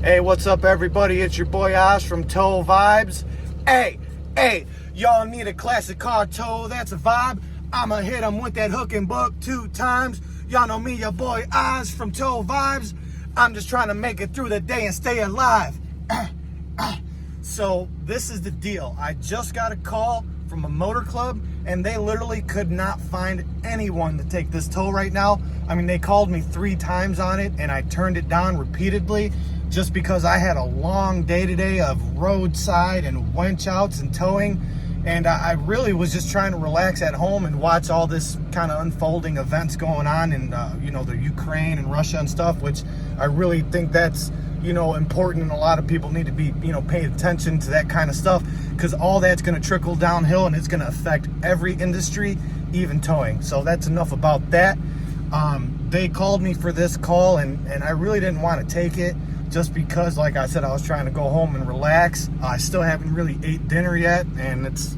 Hey, what's up, everybody? It's your boy Oz from Tow Vibes. Hey, y'all need a classic car tow that's a vibe? I'ma hit 'em with that hook and book 2 times. Y'all know me, your boy Oz from Tow Vibes. I'm just trying to make it through the day and stay alive. So this is the deal. I just got a call from a motor club and they literally could not find anyone to take this tow right now. I mean, they called me 3 times on it and I turned it down repeatedly just because I had a long day today of roadside and winch outs and towing. And I really was just trying to relax at home and watch all this kind of unfolding events going on in, the Ukraine and Russia and stuff, which I really think that's, important, and a lot of people need to be, paying attention to that kind of stuff, because all that's going to trickle downhill and it's going to affect every industry, even towing. So that's enough about that. They called me for this call and I really didn't want to take it just because, like I said, I was trying to go home and relax. I still haven't really ate dinner yet and it's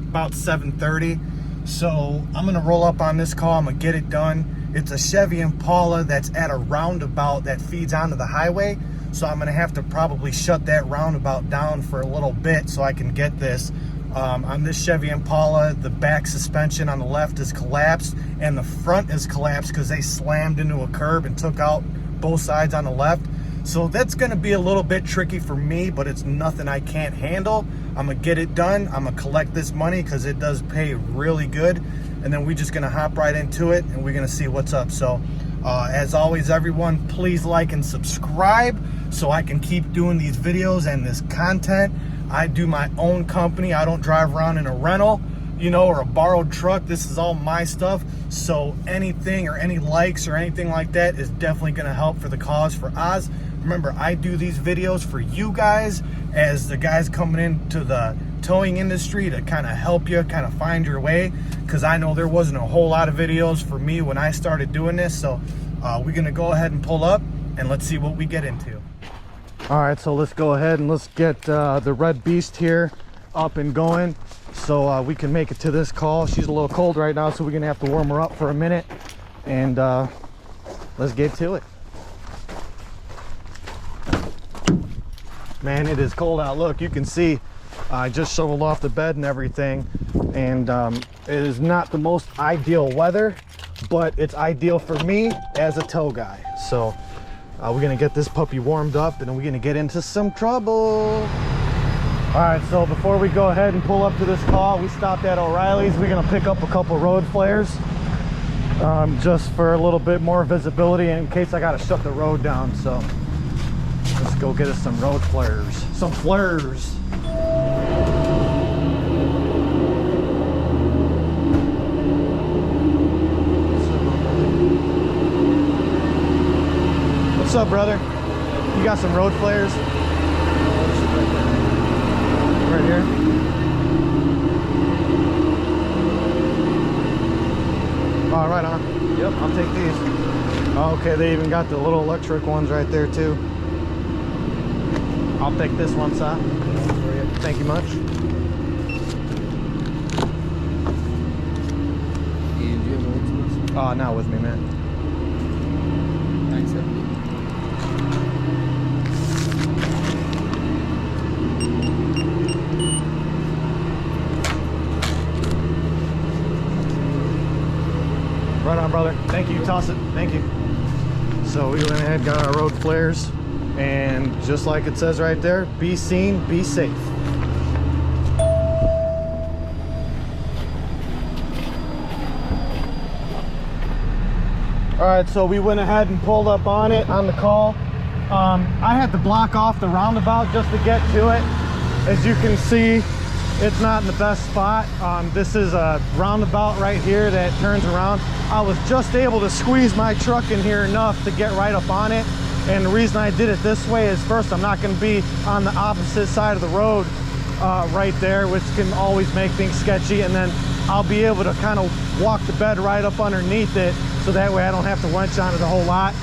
about 7:30. So I'm going to roll up on this call. I'm going to get it done. It's a Chevy Impala that's at a roundabout that feeds onto the highway. So I'm going to have to probably shut that roundabout down for a little bit so I can get this. On this Chevy Impala, the back suspension on the left is collapsed and the front is collapsed because they slammed into a curb and took out both sides on the left. So that's going to be a little bit tricky for me, but it's nothing I can't handle. I'm going to get it done. I'm going to collect this money because it does pay really good. And then we're just going to hop right into it and we're going to see what's up. So as always, everyone, please like and subscribe so I can keep doing these videos and this content. I do my own company. I don't drive around in a rental, or a borrowed truck. This is all my stuff. So anything or any likes or anything like that is definitely going to help for the cause for Oz. Remember, I do these videos for you guys as the guys coming into the towing industry to kind of help you kind of find your way, because I know there wasn't a whole lot of videos for me when I started doing this. So we're going to go ahead and pull up and let's see what we get into. All right, so let's go ahead and let's get the red beast here up and going so we can make it to this call. She's a little cold right now, so we're gonna have to warm her up for a minute, and let's get to it. Man, it is cold out. Look, you can see I just shoveled off the bed and everything, and it is not the most ideal weather, but it's ideal for me as a tow guy. So we're gonna get this puppy warmed up and then we're gonna get into some trouble. All right, so before we go ahead and pull up to this call, we stopped at O'Reilly's. We're gonna pick up a couple road flares just for a little bit more visibility in case I gotta shut the road down. So let's go get us some road flares. Some flares. What's up, brother? You got some road flares? Right here. Oh, right on. Yep, I'll take these. Oh, okay, they even got the little electric ones right there too. I'll take this one, sir. Thank you much. And do you have a license? Oh, not with me, man. 970. Right on, brother. Thank you. Toss it. Thank you. So we went ahead, got our road flares, and just like it says right there, be seen, be safe. All right, so we went ahead and pulled up on it on the call. I had to block off the roundabout just to get to it. As you can see, it's not in the best spot. This is a roundabout right here that turns around. I was just able to squeeze my truck in here enough to get right up on it. And the reason I did it this way is, first, I'm not going to be on the opposite side of the road right there, which can always make things sketchy. And then I'll be able to kind of walk the bed right up underneath it, so that way I don't have to winch on it a whole lot.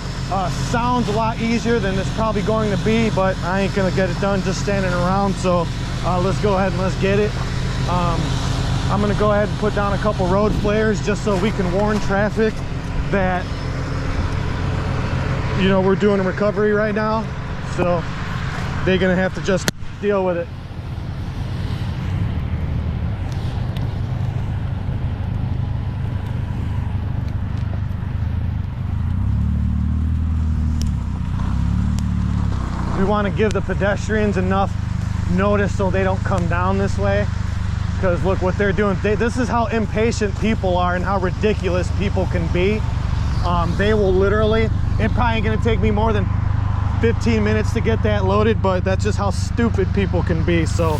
Sounds a lot easier than it's probably going to be, but I ain't gonna get it done just standing around. So let's go ahead and let's get it. I'm gonna go ahead and put down a couple road flares just so we can warn traffic that, you know, we're doing a recovery right now. So they're gonna have to just deal with it. We want to give the pedestrians enough notice so they don't come down this way, because look what they're doing. This is how impatient people are and how ridiculous people can be. They will literally, it probably ain't gonna take me more than 15 minutes to get that loaded, but that's just how stupid people can be. So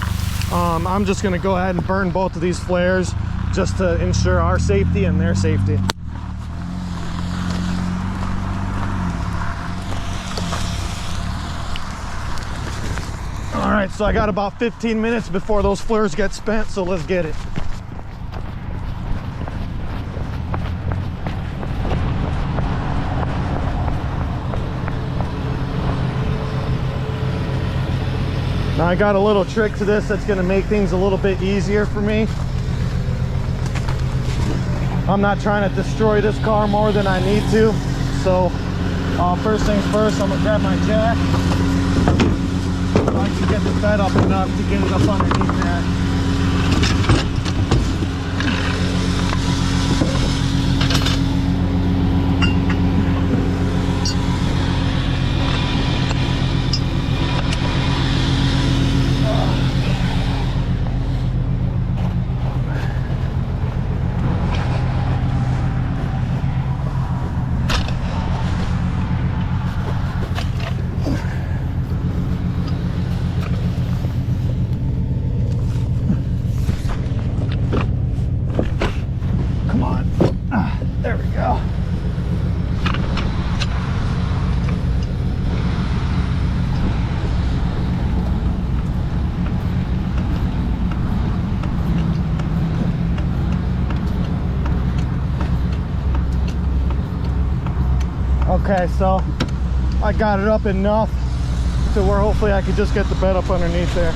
I'm just gonna go ahead and burn both of these flares just to ensure our safety and their safety. All right, so I got about 15 minutes before those flares get spent, so let's get it. Now I got a little trick to this that's gonna make things a little bit easier for me. I'm not trying to destroy this car more than I need to. So first things first, I'm gonna grab my jack. I can get the bed up enough to get it up underneath that. There we go. Okay, so I got it up enough to where hopefully I could just get the bed up underneath there.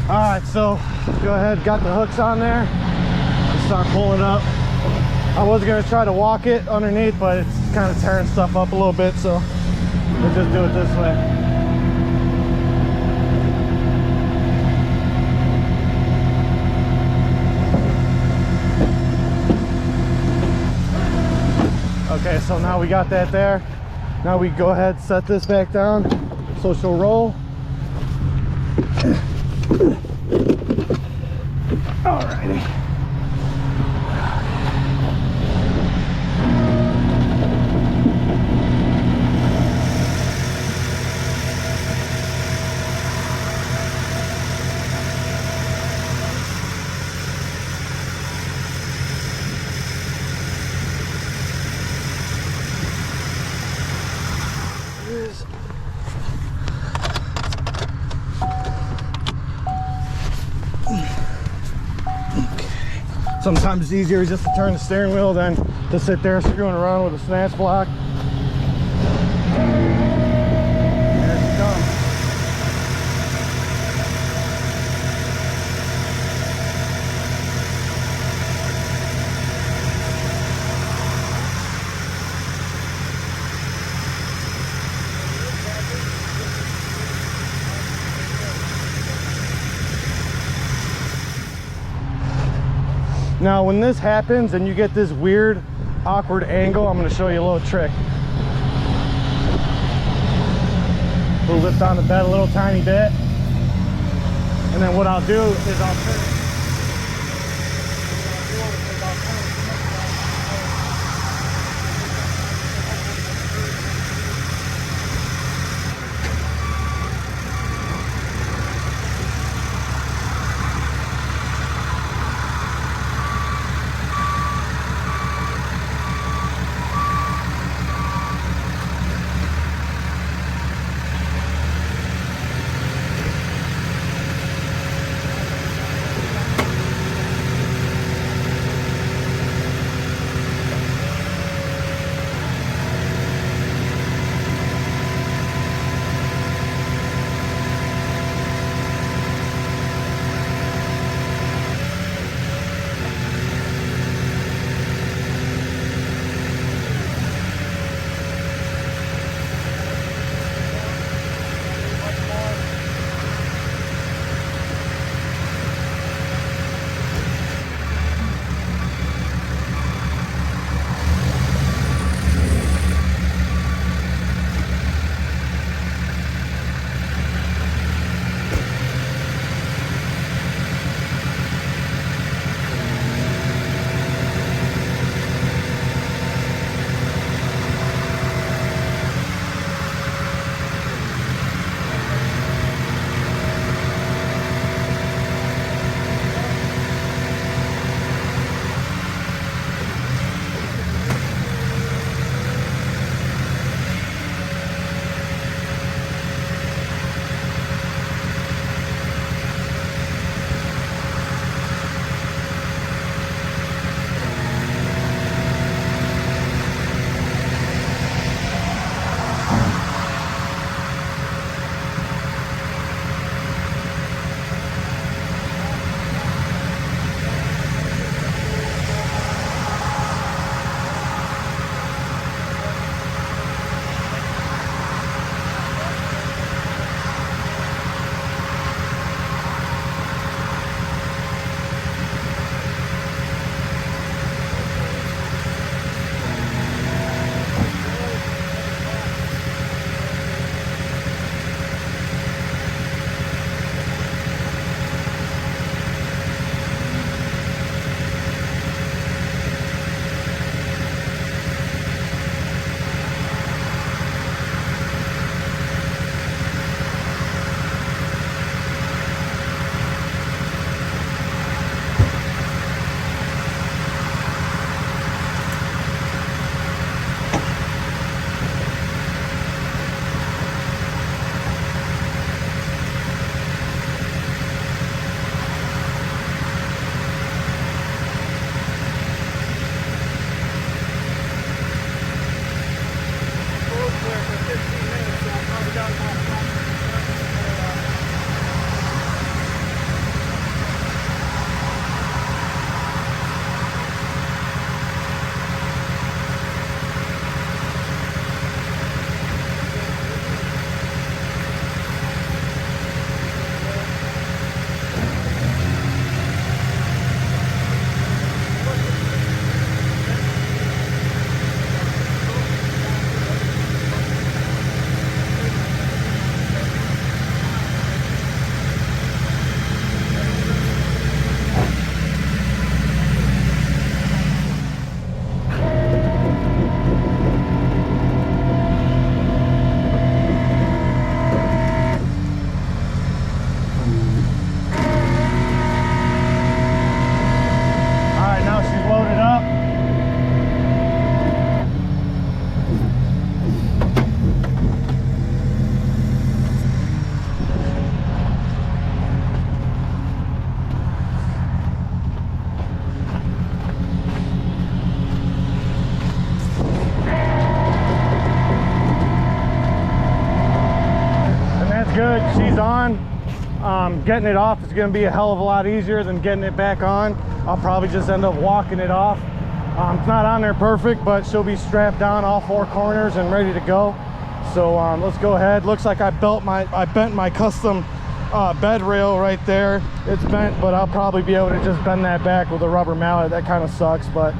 Alright, so go ahead, got the hooks on there. Let's start pulling up. I was gonna try to walk it underneath, but it's kind of tearing stuff up a little bit, so we'll just do it this way. Okay, so now we got that there. Now we go ahead, set this back down so she'll roll. Alrighty. Okay. Sometimes it's easier just to turn the steering wheel than to sit there screwing around with a snatch block. Here she comes. Now when this happens and you get this weird awkward angle, I'm going to show you a little trick. We'll lift on the bed a little tiny bit, and then what I'll do is I'll turn it. getting it off is going to be a hell of a lot easier than getting it back on. I'll probably just end up walking it off. It's not on there perfect, but she'll be strapped down all four corners and ready to go. So let's go ahead. Looks like I bent my custom bed rail right there. It's bent, but I'll probably be able to just bend that back with a rubber mallet. That kind of sucks, but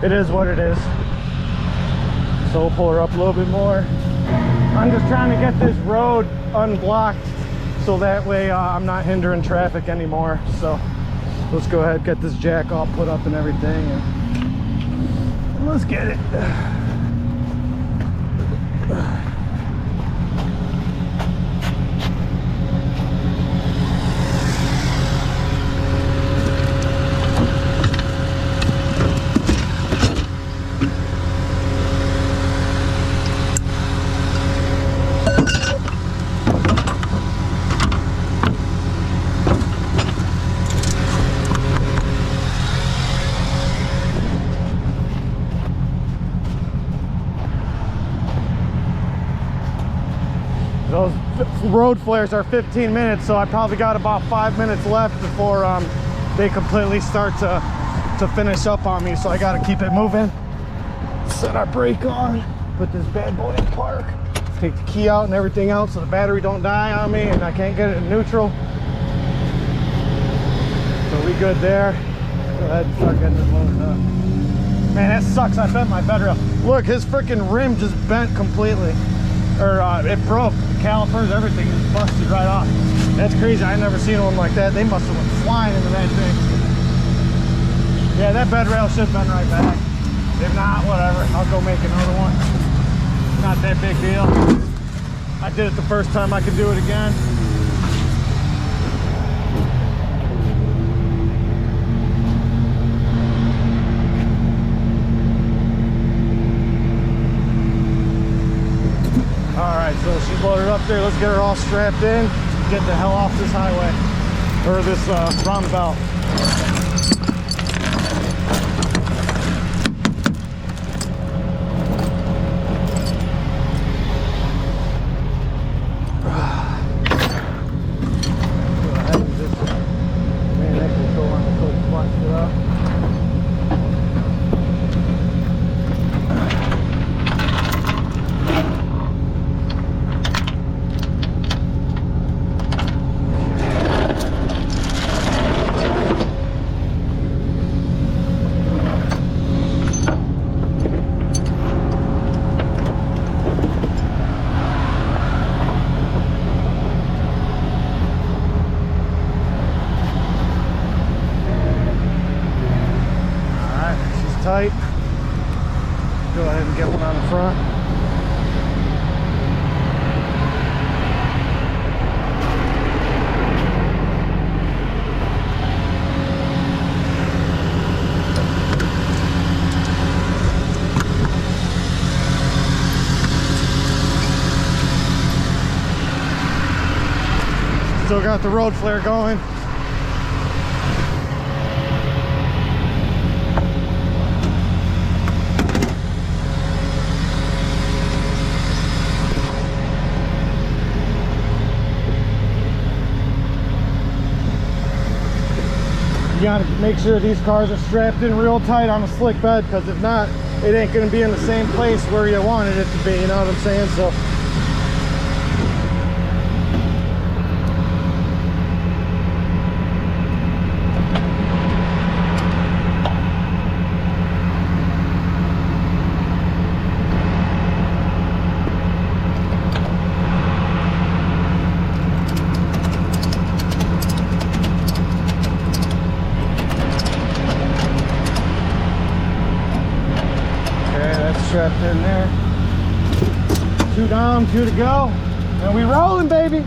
it is what it is. So we'll pull her up a little bit more. I'm just trying to get this road unblocked so that way I'm not hindering traffic anymore. So let's go ahead, get this jack all put up and everything, and let's get it. Those road flares are 15 minutes, so I probably got about 5 minutes left before they completely start to finish up on me. So I got to keep it moving. Set our brake on, put this bad boy in park, take the key out and everything else so the battery don't die on me and I can't get it in neutral. So we good there. Go ahead and start getting this loaded up. Man, that sucks. I bent my bed rail. Look, his freaking rim just bent completely. Or it broke. The calipers, everything just busted right off. That's crazy. I never seen one like that. They must have went flying into that thing. Yeah, that bed rail should have been right back. If not, whatever. I'll go make another one. Not that big deal. I did it the first time. I can do it again. Alright, so she's loaded up there. Let's get her all strapped in. Get the hell off this highway. Or this roundabout. Go ahead and just man, that can go on the cold clutch it up. Tight. Go ahead and get one on the front. Still got the road flare going. You gotta make sure these cars are strapped in real tight on a slick bed, because if not, it ain't gonna be in the same place where you wanted it to be, you know what I'm saying? So strapped in there. 2 down, 2 to go, and we rolling, baby.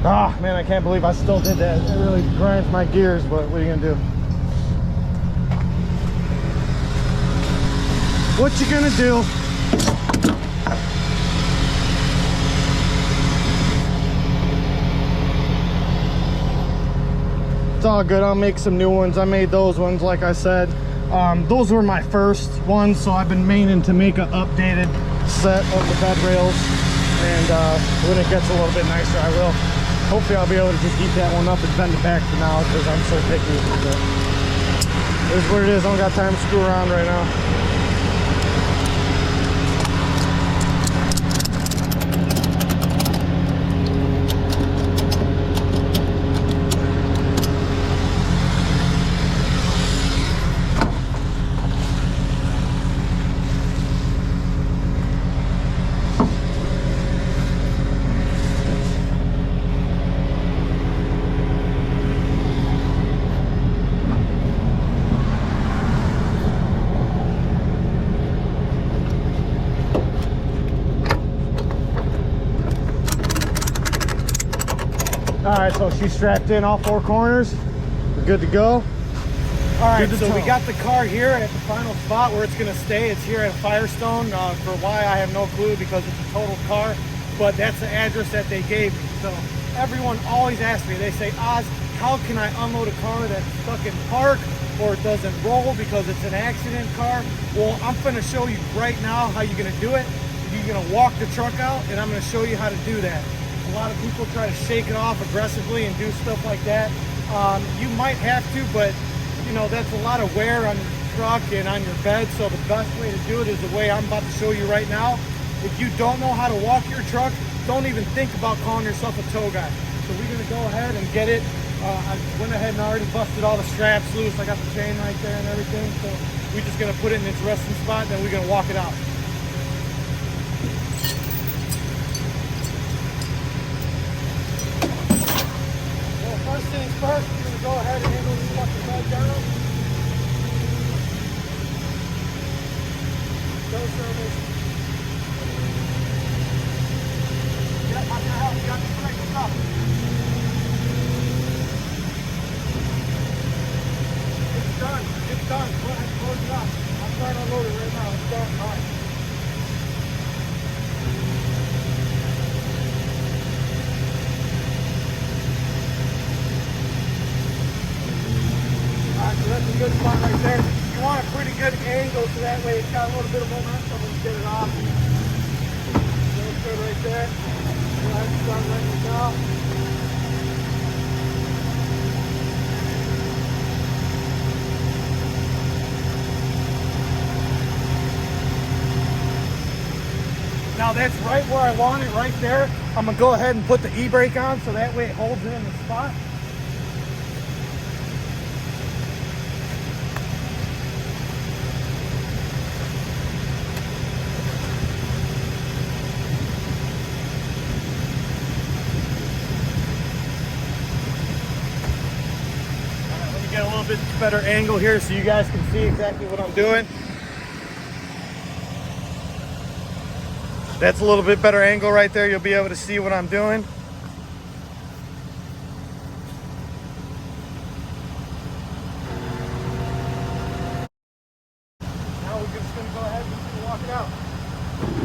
Ah, man, I can't believe I still did that. It really grinds my gears, but what are you gonna do? What you gonna do? It's all good. I'll make some new ones. I made those ones, like I said. Those were my first ones, so I've been meaning to make an updated set of the bed rails. And when it gets a little bit nicer, I will. Hopefully I'll be able to just heat that one up and bend it back for now, because I'm so picky with it. It is what it is. I don't got time to screw around right now. All right, so she's strapped in all four corners. We're good to go. All right, so we got the car here at the final spot where it's gonna stay. It's here at Firestone. For why, I have no clue, because it's a total car, but that's the address that they gave me. So everyone always asks me, they say, Oz, how can I unload a car that's stuck in park or it doesn't roll because it's an accident car? Well, I'm gonna show you right now how you're gonna do it. You're gonna walk the truck out, and I'm gonna show you how to do that. A lot of people try to shake it off aggressively and do stuff like that. You might have to, but you know, that's a lot of wear on your truck and on your bed. So the best way to do it is the way I'm about to show you right now. If you don't know how to walk your truck, don't even think about calling yourself a tow guy. So we're gonna go ahead and get it. I went ahead and already busted all the straps loose. I got the chain right there and everything. So we're just gonna put it in its resting spot, and then we're gonna walk it out. First things first, we're going to go ahead and handle this fucking bed down. Go service. Yep, how can I help you? Got the correct stuff. It's done. It's done. Go ahead and close it up. I'm trying to unload it right now. It's done. All right. So that's a good spot right there. You want a pretty good angle so that way it's got a little bit of momentum when you get it off. Looks good right there. Go ahead and start letting it go. Now that's right where I want it, right there. I'm gonna go ahead and put the e-brake on so that way it holds it in the spot. Get a little bit better angle here so you guys can see exactly what I'm doing. That's a little bit better angle right there. You'll be able to see what I'm doing. Now we're just going to go ahead and walk it out.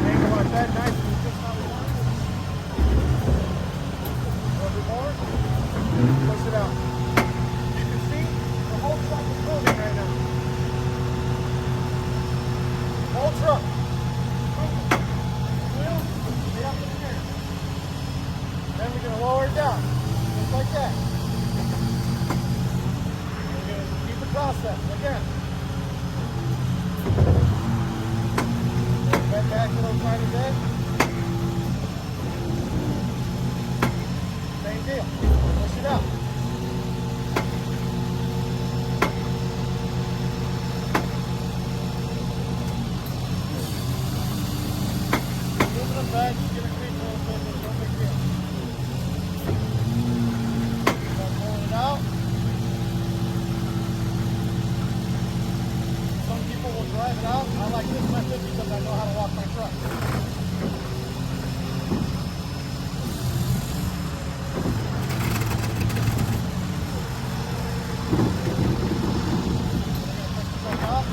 Angle like that, nice and just how we want it. A little bit more. Push it out. The whole truck is moving right now. Whole truck. Wheels, get up in the air. Then we're going to lower it down, just like that. We're going to keep the process again. Bend back a little tiny bit. Same deal. Push it out. Back, get a creep a little bit, but no big deal. Start pulling it out. Some people will drive it out. I like this method because I know how to walk my truck. I'm going to push the truck up.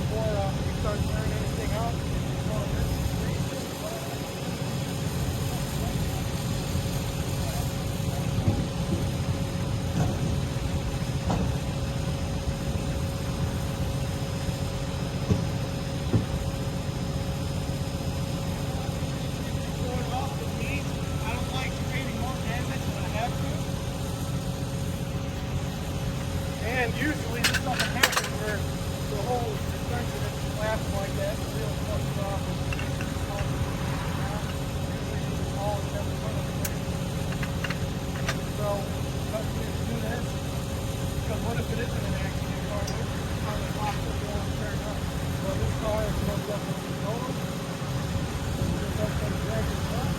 before we start tearing anything out. And usually this doesn't happen where the whole suspension is collapsed like that. The wheel comes off and usually just all in every one of them. So best way to do this, because what if it isn't an accident car? This is kind of locked up and turned up. So this car is most definitely going. This does come dragging up.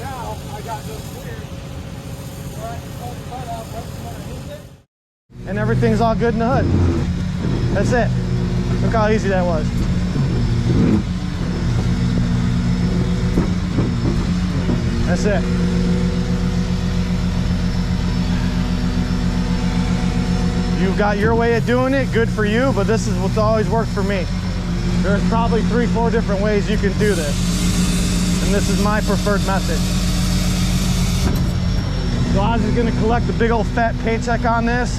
Now I got this weird where I can pull the butt out right from underneath it. And everything's all good in the hood. That's it. Look how easy that was. That's it. You've got your way of doing it, good for you, but this is what's always worked for me. There's probably 3-4 different ways you can do this. And this is my preferred method. So I was just gonna collect a big old fat paycheck on this.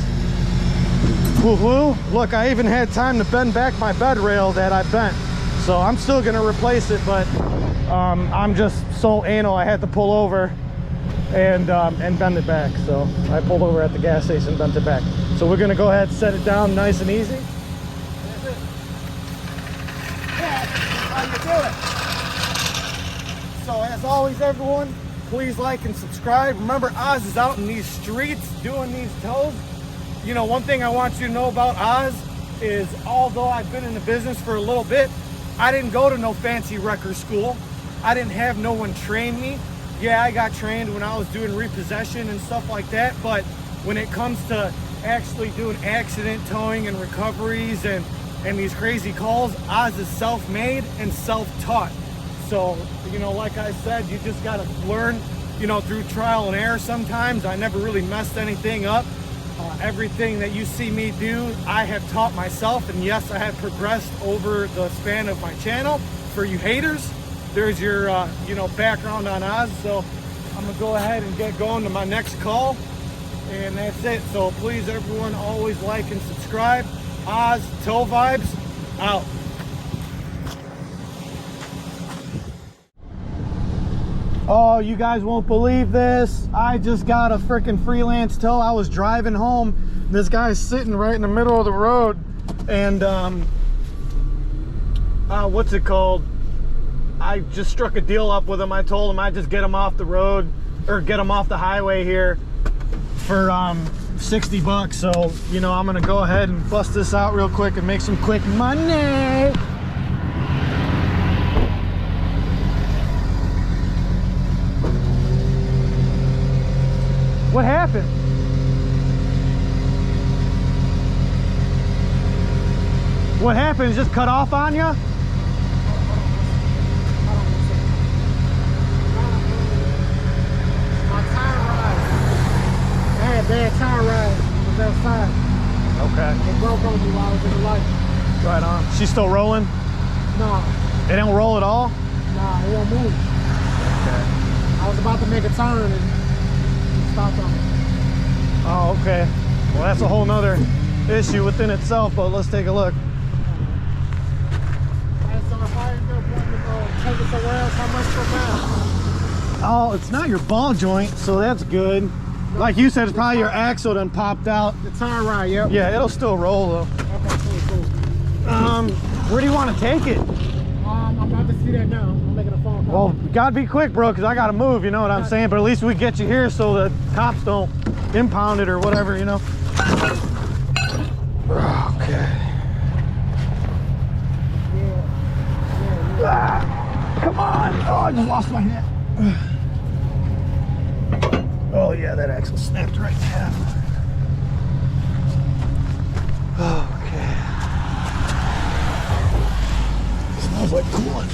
Woohoo! Look, I even had time to bend back my bed rail that I bent. So I'm still gonna replace it, but I'm just so anal I had to pull over and bend it back. So I pulled over at the gas station and bent it back. So we're gonna go ahead and set it down nice and easy. That's it. That's how you do it. So as always, everyone, please like and subscribe. Remember, Oz is out in these streets doing these tows. You know, one thing I want you to know about Oz is, although I've been in the business for a little bit, I didn't go to no fancy wrecker school. I didn't have no one train me. Yeah, I got trained when I was doing repossession and stuff like that, but when it comes to actually doing accident towing and recoveries and these crazy calls, Oz is self-made and self-taught. So, you know, like I said, you just got to learn, you know, through trial and error sometimes. I never really messed anything up. Everything that you see me do, I have taught myself. And yes, I have progressed over the span of my channel. For you haters, there's your, you know, background on Oz. So I'm going to go ahead and get going to my next call. And that's it. So please, everyone, always like and subscribe. Oz Tow Vibes out. Oh, you guys won't believe this. I just got a freaking freelance tow. I was driving home. This guy's sitting right in the middle of the road. And, what's it called? I just struck a deal up with him. I told him I'd just get him off the road, or get him off the highway here for, 60 bucks. So, you know, I'm gonna go ahead and bust this out real quick and make some quick money. What happened? What happened? It just cut off on you? My tire ride. I had a bad tire ride on the outside. Okay. It broke on me while I was in the light. Right on. She's still rolling? No, It don't roll at all? nah, it won't move. Okay. I was about to make a turn and it stopped on me. Oh, okay. Well, that's a whole nother issue within itself, but let's take a look. And so if I end up wanting to go take it somewhere else, how much per pound? Oh, it's not your ball joint, so that's good. Like you said, it's probably your axle done popped out. The tire ride, yep. Yeah, it'll still roll though. Okay, cool. Where do you want to take it? I'm about to see that now. I'm making a phone call. Well, gotta be quick, bro, because I gotta move, you know what I'm saying? But at least we get you here so the cops don't impound it or whatever, you know? Okay. Yeah. Come on. Oh, I just lost my hat. Oh, yeah, that axle snapped right in half. Okay. Smells like coolant.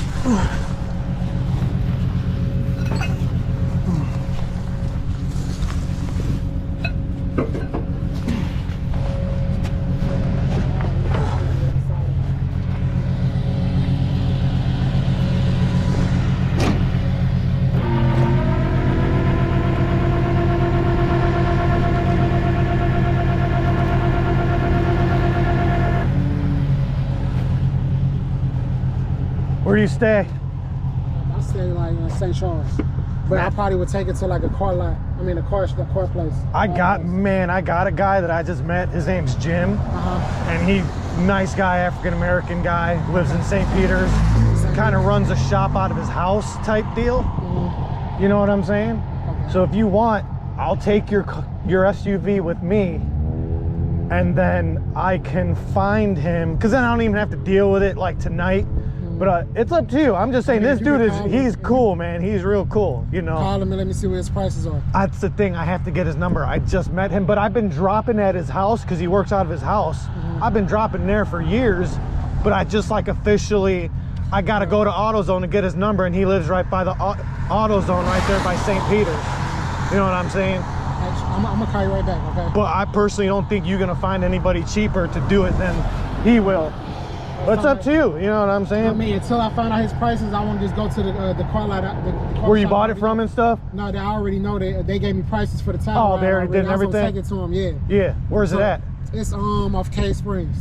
Where do you stay? I stay like in St. Charles, but I probably would take it to like a car lot. I mean, the car place. I got a guy that I just met. His name's Jim, and he, nice guy, African American guy, lives in St. Peter's. Kind of runs a shop out of his house type deal. You know what I'm saying? Okay. So if you want, I'll take your SUV with me, and then I can find him, because then I don't even have to deal with it like tonight. But it's up to you. I'm just saying, this dude he's cool, man. He's real cool, you know. Call him and let me see what his prices are. That's the thing. I have to get his number. I just met him, but I've been dropping at his house because he works out of his house. I've been dropping there for years, but I just like officially, I got to go to AutoZone to get his number, and he lives right by the AutoZone right there by St. Peter's. You know what I'm saying? I'm going to call you right back, okay? But I personally don't think you're going to find anybody cheaper to do it than he will. But it's up to you, you know what I'm saying? I mean, until I find out his prices, I want to just go to the car lot. The car Where you shop bought it from and stuff? No, they already know they gave me prices for the time. Oh, they already did everything? I was gonna take it to them, yeah. Yeah, where's it at? It's off Cave Springs.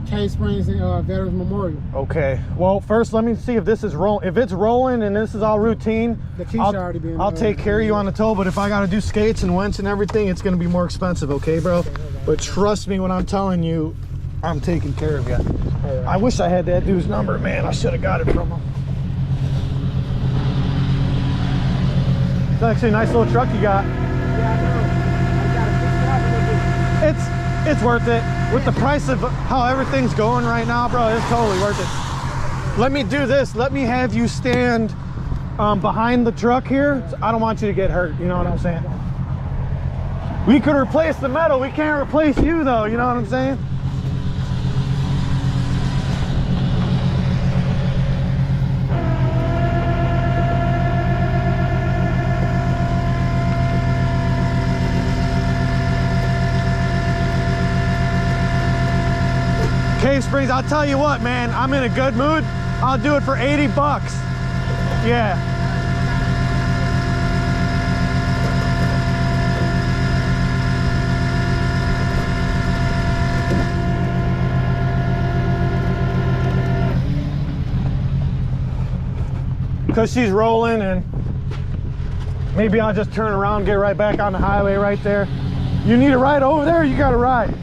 Cave Springs and Veterans Memorial. Okay, well, first let me see if this is rolling. If it's rolling and this is all routine, The key should already be in I'll there. take care of you on the tow, but if I gotta do skates and winch and everything, it's gonna be more expensive, okay, bro? But trust me when I'm telling you, I'm taking care of you. Right. I wish I had that dude's number, man. I should have got it from him. It's actually a nice little truck you got. Yeah, I know. I gotta fix it up a little bit. It's worth it. With the price of how everything's going right now, bro, it's totally worth it. Let me do this. Let me have you stand behind the truck here. I don't want you to get hurt, you know what I'm saying? We could replace the metal. We can't replace you though, you know what I'm saying? Cave Springs, I'll tell you what, man, I'm in a good mood. I'll do it for 80 bucks. Yeah. Because she's rolling, and maybe I'll just turn around, get right back on the highway right there. You need a ride over there? You got a ride.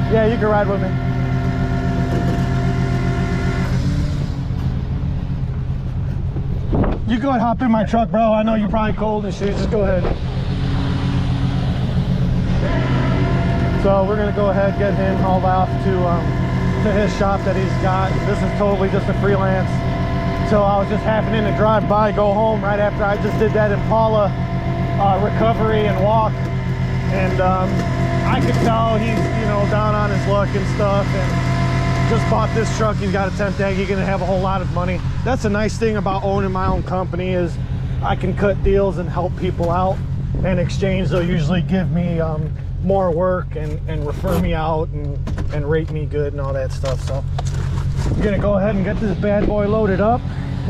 Yeah, you can ride with me. You go ahead, hop in my truck, bro. I know you're probably cold and shit. Just go ahead. So we're gonna go ahead and get him hauled off to his shop that he's got. This is totally just a freelance. So I was just happening to drive by, go home right after I just did that Impala recovery and walk, and I could tell he's, you know, down on his luck and stuff, and just bought this truck. He's got a temp tag. He's gonna have a whole lot of money. That's a nice thing about owning my own company, is I can cut deals and help people out. In exchange, they'll usually give me more work and refer me out and rate me good and all that stuff. So I'm gonna go ahead and get this bad boy loaded up.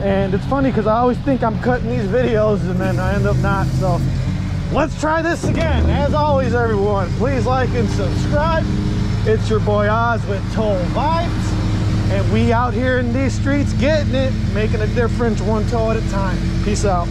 And it's funny because I always think I'm cutting these videos and then I end up not. So let's try this again. As always, everyone, please like and subscribe. It's your boy Oz with Toll Vibes, and we out here in these streets getting it, making a difference one tow at a time. Peace out.